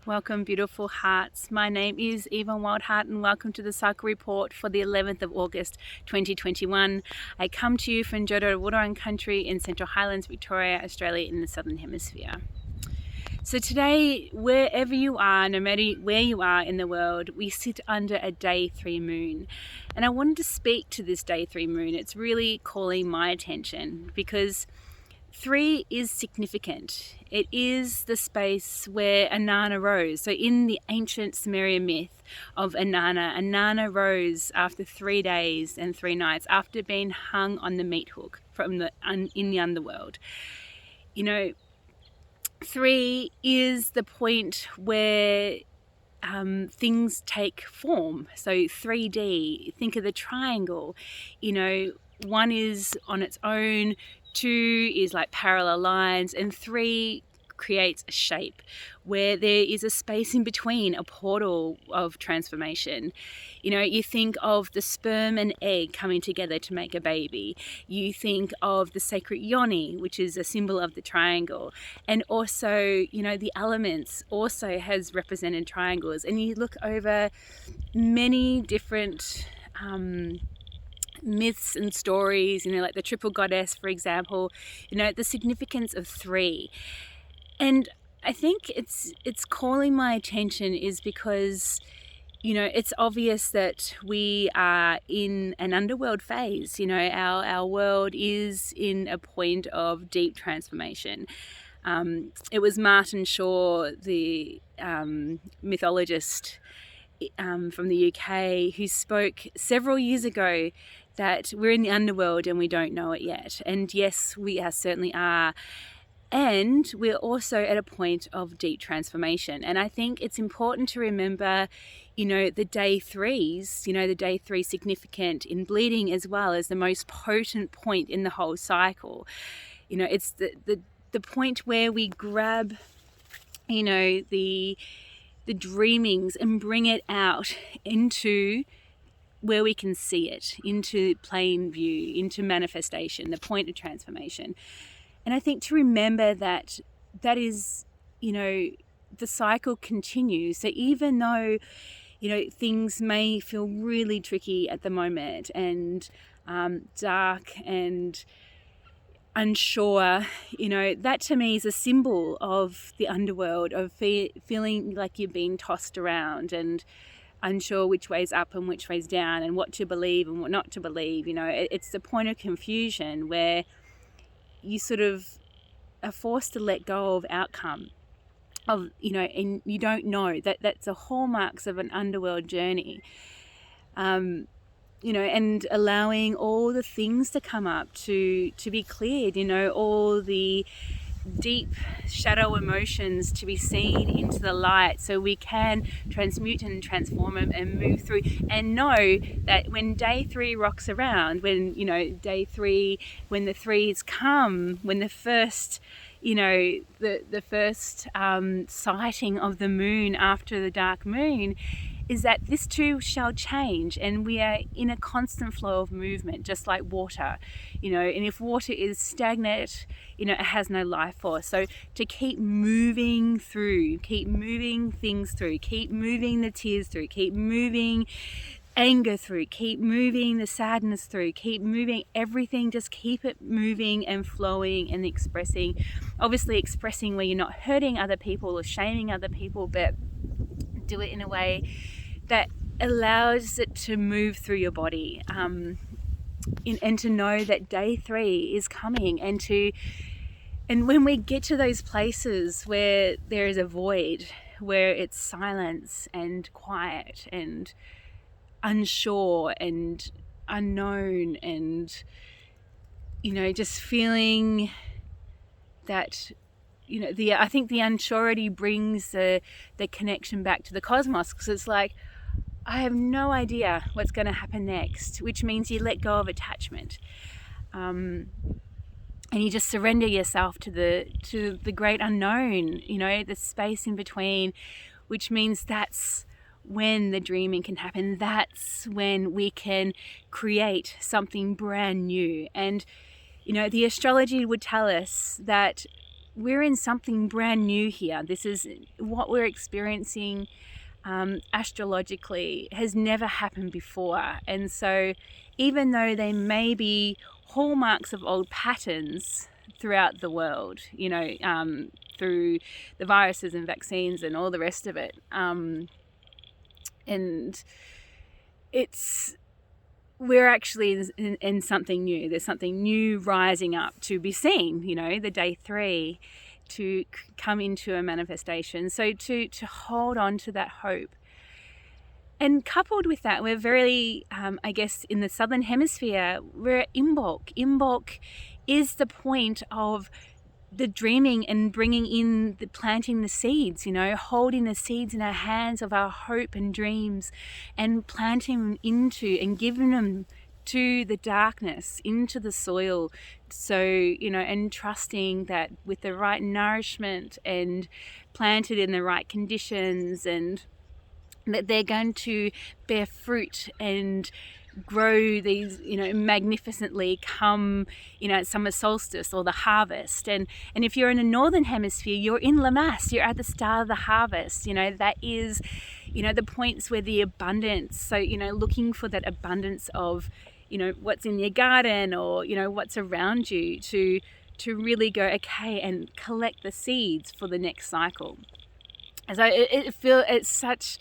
Welcome, beautiful hearts. My name is Evonne Wildheart, and welcome to the Cycle Report for the 11th of August 2021. I come to you from Jodo Wurrung Country in Central Highlands, Victoria, Australia, in the Southern Hemisphere. So today, wherever you are, no matter where you are in the world, we sit under a day 3 moon. And I wanted to speak to this day 3 moon. It's really calling my attention because 3 is significant. It is the space where Inanna rose. So in the ancient Sumerian myth of Inanna rose after 3 days and 3 nights after being hung on the meat hook in the underworld. 3 is the point where things take form. So 3D, think of the triangle. 1 is on its own, 2 is like parallel lines, and 3 creates a shape where there is a space in between, a portal of transformation. You think of the sperm and egg coming together to make a baby. You think of the sacred yoni, which is a symbol of the triangle. And also, the elements also has represented triangles. And you look over many different myths and stories, like the triple goddess, for example, the significance of 3. And I think it's calling my attention is because, it's obvious that we are in an underworld phase. Our world is in a point of deep transformation. It was Martin Shaw, the mythologist from the UK, who spoke several years ago that we're in the underworld and we don't know it yet. And yes, we certainly are. And we're also at a point of deep transformation. And I think it's important to remember, the day 3s, the day 3 significant in bleeding as well as the most potent point in the whole cycle. It's the point where we grab, the dreamings and bring it out into where we can see it, into plain view, into manifestation, the point of transformation. And I think to remember that is, the cycle continues. So even though, things may feel really tricky at the moment and dark and unsure, that to me is a symbol of the underworld, of feeling like you're being tossed around and unsure which way's up and which way's down and what to believe and what not to believe. It's the point of confusion where you sort of are forced to let go of outcome of, and you don't know that's the hallmarks of an underworld journey. And allowing all the things to come up to be cleared, all the deep shadow emotions to be seen into the light so we can transmute and transform them and move through and know that when day 3 rocks around, when, day 3, when the 3s come, when the first, the first sighting of the moon after the dark moon, is that this too shall change, and we are in a constant flow of movement, just like water, and if water is stagnant, it has no life force. So to keep moving through, keep moving things through, keep moving the tears through, keep moving anger through, keep moving the sadness through, keep moving everything, just keep it moving and flowing and expressing. Obviously expressing where you're not hurting other people or shaming other people, but do it in a way that allows it to move through your body, and to know that day 3 is coming, and when we get to those places where there is a void, where it's silence and quiet and unsure and unknown and just feeling that I think the unsurety brings the connection back to the cosmos, because it's like, I have no idea what's going to happen next, which means you let go of attachment, and you just surrender yourself to the great unknown, the space in between, which means that's when the dreaming can happen. That's when we can create something brand new. And the astrology would tell us that we're in something brand new here. This is what we're experiencing astrologically has never happened before. And so even though there may be hallmarks of old patterns throughout the world, through the viruses and vaccines and all the rest of it, and we're actually in something new. There's something new rising up to be seen, the day 3 to come into a manifestation. So to hold on to that hope. And coupled with that, we're very, I guess, in the southern hemisphere, we're at Imbolc. Imbolc is the point of the dreaming and bringing in planting the seeds, holding the seeds in our hands of our hope and dreams and planting them into and giving them to the darkness, into the soil. So, and trusting that with the right nourishment and planted in the right conditions, and that they're going to bear fruit and grow these, magnificently come, at summer solstice or the harvest. And if you're in the northern hemisphere, you're in Lammas, you're at the start of the harvest. That is, the points where the abundance, so, looking for that abundance of, what's in your garden or, what's around you to really go, okay, and collect the seeds for the next cycle. And so it's such...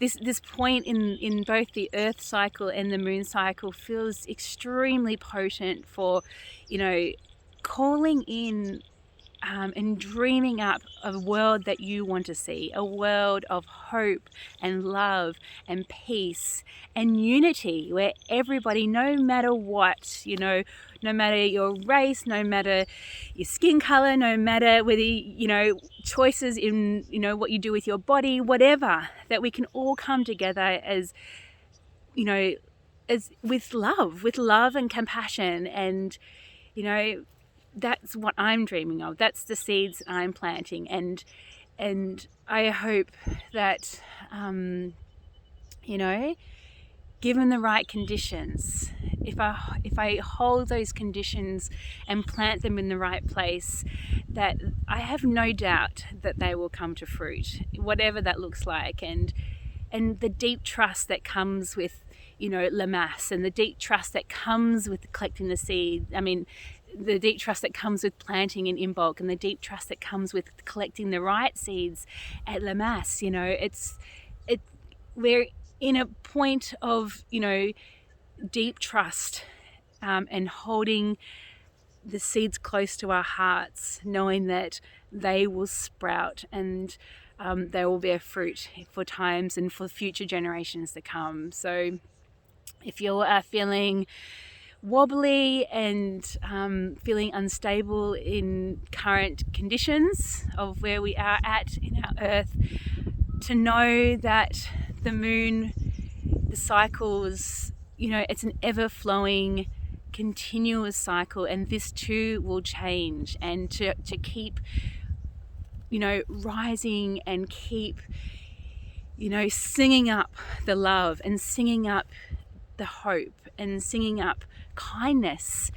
This point in both the earth cycle and the moon cycle feels extremely potent for, calling in and dreaming up a world that you want to see, a world of hope and love and peace and unity, where everybody, no matter what, no matter your race, no matter your skin color, no matter whether, choices in, what you do with your body, whatever, that we can all come together as with love and compassion. And, that's what I'm dreaming of. That's the seeds I'm planting. And I hope that, given the right conditions, if I hold those conditions and plant them in the right place, that I have no doubt that they will come to fruit, whatever that looks like. And the deep trust that comes with, Lammas, and the deep trust that comes with collecting the seed. I mean, the deep trust that comes with planting in Imbolc, and the deep trust that comes with collecting the right seeds at Lammas. We're in a point of, deep trust, and holding the seeds close to our hearts, knowing that they will sprout and they will bear fruit for times and for future generations to come. So if you are feeling wobbly and feeling unstable in current conditions of where we are at in our earth, to know that the moon, the cycles, it's an ever-flowing, continuous cycle, and this too will change. And to keep, rising and keep, singing up the love and singing up the hope and singing up kindness,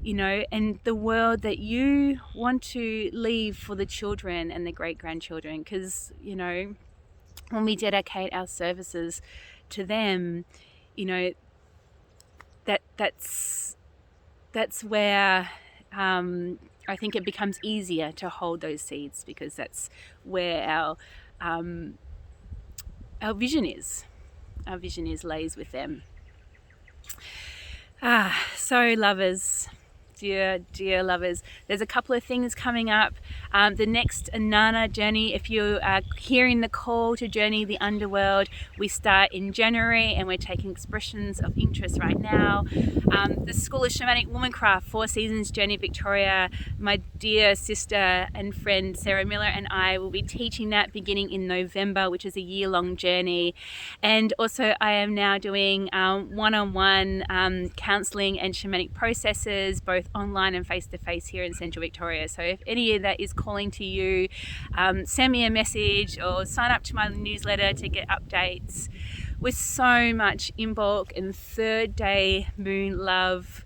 and the world that you want to leave for the children and the great-grandchildren. Because, when we dedicate our services to them, that's where I think it becomes easier to hold those seeds, because that's where our vision is. Our vision lays with them. So lovers, dear lovers, there's a couple of things coming up. The next Nana journey, if you are hearing the call to journey the underworld, we start in January, and we're taking expressions of interest right now. The School of Shamanic Womancraft 4 Seasons Journey Victoria, my dear sister and friend Sarah Miller and I will be teaching that beginning in November, which is a year-long journey. And also I am now doing one-on-one counselling and shamanic processes, both online and face-to-face here in Central Victoria. So if any of that is calling to you, send me a message or sign up to my newsletter to get updates. With so much Imbolc and third day moon love,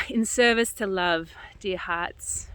in service to love, dear hearts.